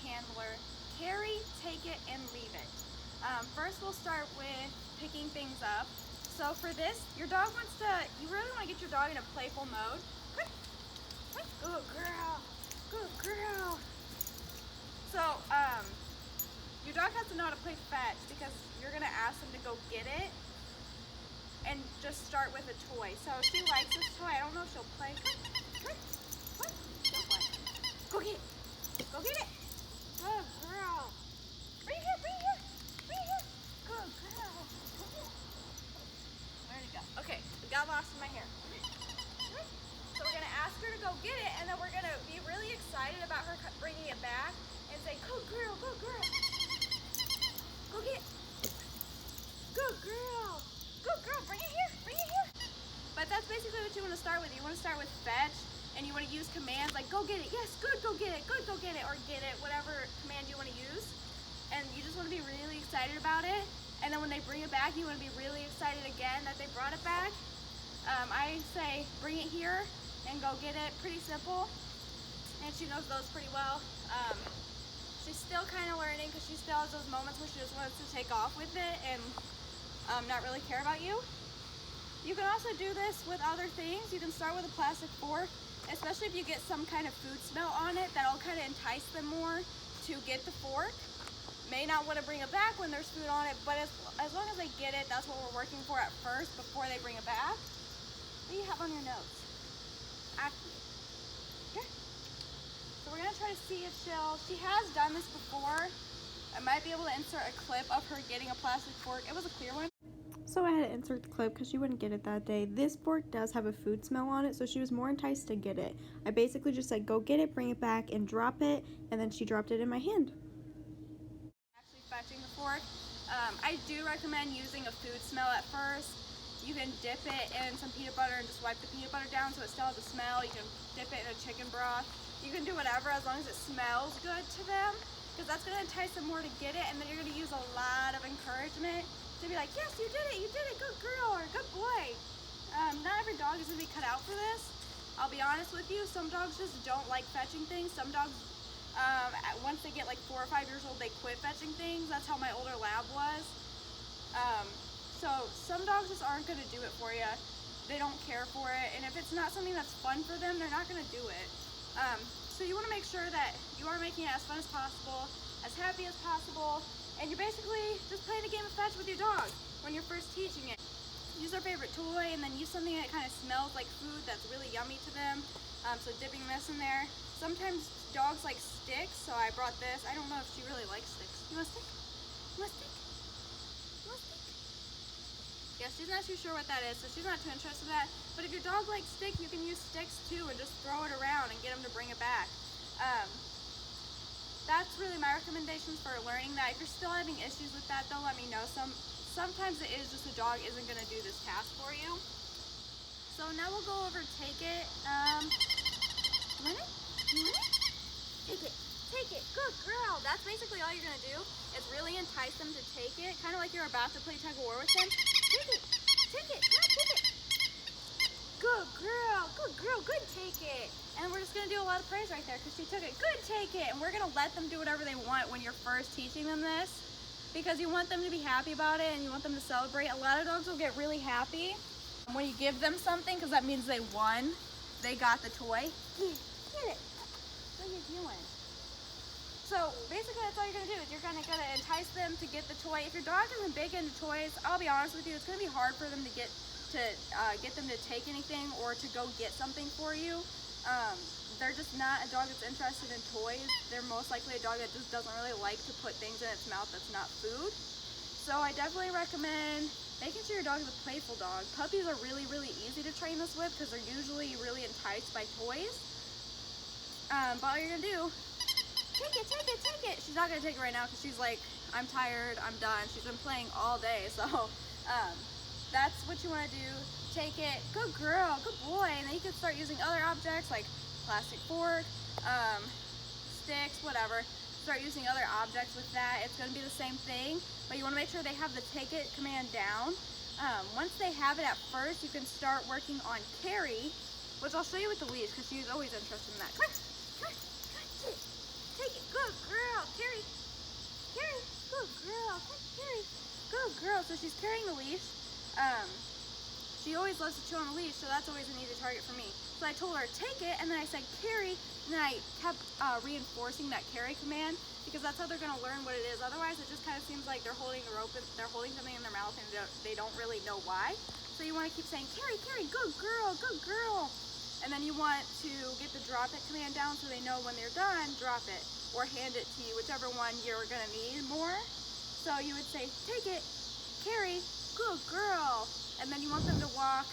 handler. Carry, take it, and leave it. First we'll start with picking things up. So for this, your dog wants to, you really want to get your dog in a playful mode. Good girl, good girl. So your dog has to know how to play fetch because you're gonna ask them to go get it and just start with a toy. So she likes this toy. I don't know if she'll play. She'll play. Go get it. Go get it. Good girl. Bring it here, bring it here. Bring it here. Good girl. Where'd it go? Okay, it got lost in my hair. So we're gonna ask her to go get it, and then we're gonna be really excited about her bringing it back and say, good girl, good girl. Go get it. Good girl. Good girl, bring it here, bring it here. But that's basically what you want to start with. You want to start with fetch, and you want to use commands like go get it, yes, good, go get it, good, go get it, or get it, whatever command you want to use. And you just want to be really excited about it. And then when they bring it back, you want to be really excited again that they brought it back. I say bring it here and go get it. Pretty simple. And she knows those pretty well. She's still kind of learning because she still has those moments where she just wants to take off with it and not really care about you. You can also do this with other things. You can start with a plastic fork, especially if you get some kind of food smell on it. That'll kind of entice them more to get the fork. May not want to bring it back when there's food on it, but as long as they get it, that's what we're working for at first before they bring it back. What do you have on your nose? Acne. Here. So we're going to try to see if she has done this before. I might be able to insert a clip of her getting a plastic fork. It was a clear one. So I had to insert the clip because she wouldn't get it that day. This fork does have a food smell on it, so she was more enticed to get it. I basically just said, go get it, bring it back, and drop it, and then she dropped it in my hand. Actually fetching the fork. I do recommend using a food smell at first. You can dip it in some peanut butter and just wipe the peanut butter down so it still has a smell. You can dip it in a chicken broth. You can do whatever as long as it smells good to them, because that's going to entice them more to get it, and then you're going to use a lot of encouragement to be like, yes, you did it, good girl, or good boy. Not every dog is going to be cut out for this. I'll be honest with you, some dogs just don't like fetching things. Some dogs, once they get like 4 or 5 years old, they quit fetching things. That's how my older lab was. So some dogs just aren't going to do it for you. They don't care for it, and if it's not something that's fun for them, they're not going to do it. So you want to make sure that you are making it as fun as possible, as happy as possible, and you're basically just playing a game of fetch with your dog when you're first teaching it. Use their favorite toy, and then use something that kind of smells like food that's really yummy to them. So dipping this in there. Sometimes dogs like sticks, so I brought this. I don't know if she really likes sticks. You want a stick? You want a stick? You want a stick? Yeah, she's not too sure what that is, so she's not too interested in that. But if your dog likes stick, you can use sticks too and just throw it around and get them to bring it back. That's really my recommendations for learning that. If you're still having issues with that, though, let me know. Sometimes it is just the dog isn't going to do this task for you. So now we'll go over take it. You want it? You want it? Take it. Take it. Good girl. That's basically all you're going to do is really entice them to take it. Kind of like you're about to play tug of war with them. Take it. Take it. Yeah, take it. Good girl. Good girl. Good take it. And we're just going to do a lot of praise right there because she took it. Good take it. And we're going to let them do whatever they want when you're first teaching them this, because you want them to be happy about it and you want them to celebrate. A lot of dogs will get really happy when you give them something because that means they won. They got the toy. Get it. What are you doing? So basically that's all you're going to do is you're kind of going to entice them to get the toy. If your dog isn't big into toys, I'll be honest with you, it's going to be hard for them to get them to take anything or to go get something for you. They're just not a dog that's interested in toys. They're most likely a dog that just doesn't really like to put things in its mouth that's not food. So I definitely recommend making sure your dog is a playful dog. Puppies are really, really easy to train this with because they're usually really enticed by toys. But all you're going to do, take it, take it, take it. She's not going to take it right now because she's like, I'm tired, I'm done. She's been playing all day. So that's what you want to do. Take it. Good girl, good boy. And then you can start using other objects like plastic fork, sticks, whatever. Start using other objects with that. It's going to be the same thing, but you want to make sure they have the take it command down. Once they have it at first, you can start working on carry, which I'll show you with the leash because she's always interested in that. Come on, come on, come on, take it. Take it. Good girl, Carrie, Carrie, good girl, come Carrie, good girl. So she's carrying the leash. She always loves to chew on the leash, so that's always an easy target for me. So I told her, take it, and then I said, Carrie, and then I kept reinforcing that carry command, because that's how they're gonna learn what it is. Otherwise, it just kind of seems like they're holding the rope, they're holding something in their mouth, and they don't really know why. So you wanna keep saying, Carrie, Carrie, good girl, good girl. And then you want to get the drop it command down so they know when they're done, drop it, or hand it to you, whichever one you're gonna need more. So you would say, take it, Carrie, good girl. And then you want them to walk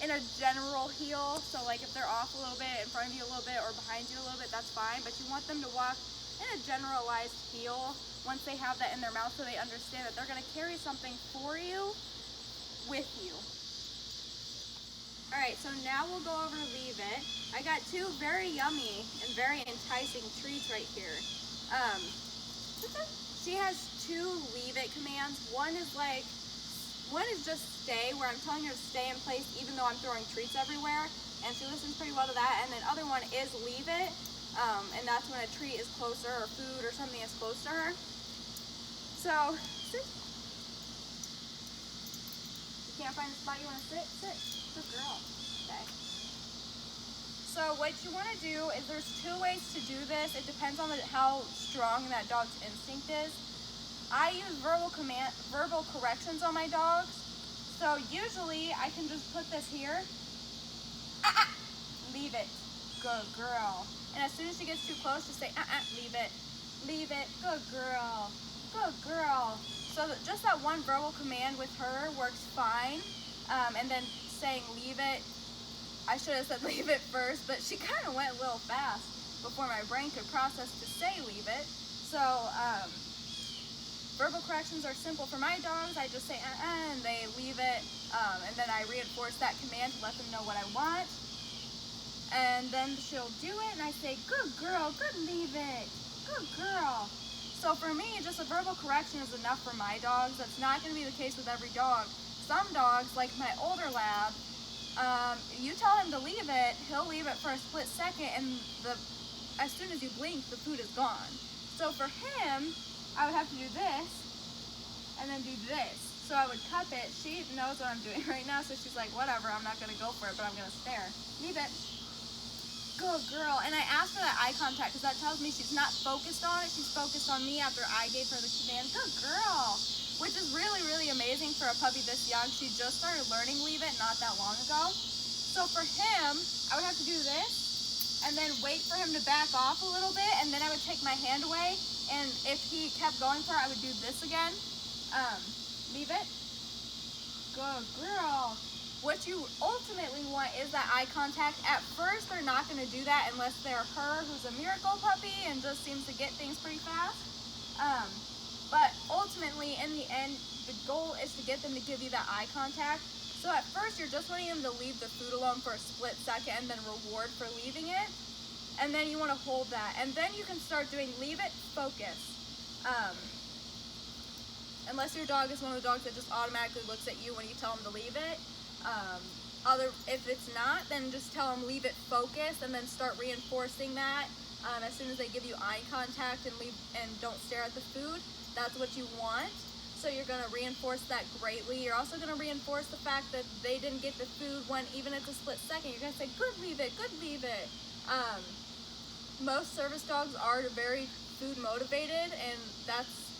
in a general heel. So like if they're off a little bit, in front of you a little bit, or behind you a little bit, that's fine. But you want them to walk in a generalized heel once they have that in their mouth, so they understand that they're gonna carry something for you with you. All right, so now we'll go over Leave It. I got two very yummy and very enticing treats right here. She has two Leave It commands. One is just stay, where I'm telling her to stay in place even though I'm throwing treats everywhere, and she listens pretty well to that. And then other one is Leave It, and that's when a treat is closer, or food or something is close to her. So, sit. You can't find a spot you want to sit? Sit. Good girl. Okay. So what you want to do is, there's two ways to do this. It depends on how strong that dog's instinct is. I use verbal corrections on my dogs. So usually I can just put this here. Leave it. Good girl. And as soon as she gets too close, just say, leave it. Leave it. Good girl. Good girl. So just that one verbal command with her works fine. And then saying leave it, I should have said leave it first, but she kind of went a little fast before my brain could process to say leave it. So, verbal corrections are simple for my dogs. I just say and they leave it, and then I reinforce that command to let them know what I want. And then she'll do it, and I say, good girl, good leave it, good girl. So for me, just a verbal correction is enough for my dogs. That's not going to be the case with every dog. Some dogs, like my older lab, you tell him to leave it, he'll leave it for a split second, and as soon as you blink, the food is gone. So for him, I would have to do this, and then do this. So I would cup it. She knows what I'm doing right now, so she's like, whatever, I'm not going to go for it, but I'm going to stare. Leave it. Good girl. And I asked for that eye contact, because that tells me she's not focused on it. She's focused on me after I gave her the command. Good girl. Which is really, really amazing for a puppy this young. She just started learning Leave It not that long ago. So for him, I would have to do this, and then wait for him to back off a little bit, and then I would take my hand away. And if he kept going for it, I would do this again. Leave it. Good girl. What you ultimately want is that eye contact. At first, they're not going to do that unless they're her, who's a miracle puppy and just seems to get things pretty fast. But ultimately, in the end, the goal is to get them to give you that eye contact. So at first, you're just wanting them to leave the food alone for a split second and then reward for leaving it. And then you want to hold that. And then you can start doing leave it, focus. Unless your dog is one of the dogs that just automatically looks at you when you tell them to leave it. If it's not, then just tell them leave it, focus, and then start reinforcing that. As soon as they give you eye contact and don't stare at the food, that's what you want. So you're going to reinforce that greatly. You're also going to reinforce the fact that they didn't get the food when even it's a split second. You're going to say, good leave it, good leave it. Most service dogs are very food motivated, and that's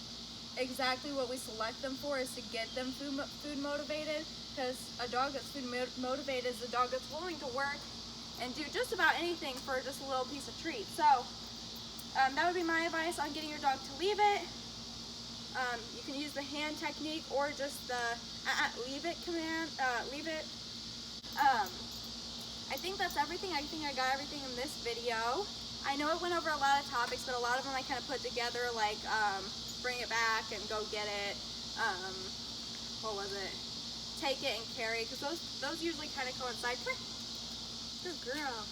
exactly what we select them for, is to get them food motivated, because a dog that's food motivated is a dog that's willing to work and do just about anything for just a little piece of treat. So that would be my advice on getting your dog to leave it. You can use the hand technique or just the leave it command, leave it. I think that's everything. I think I got everything in this video. I know it went over a lot of topics, but a lot of them I kind of put together, like bring it back and go get it. What was it? Take it and carry, because those usually kind of coincide. Good girl.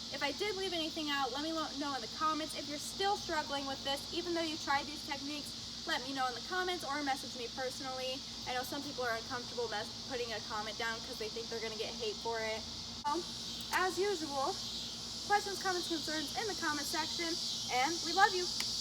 If I did leave anything out, let me know in the comments. If you're still struggling with this, even though you tried these techniques, let me know in the comments or message me personally. I know some people are uncomfortable putting a comment down because they think they're going to get hate for it. As usual, questions, comments, concerns in the comment section, and we love you.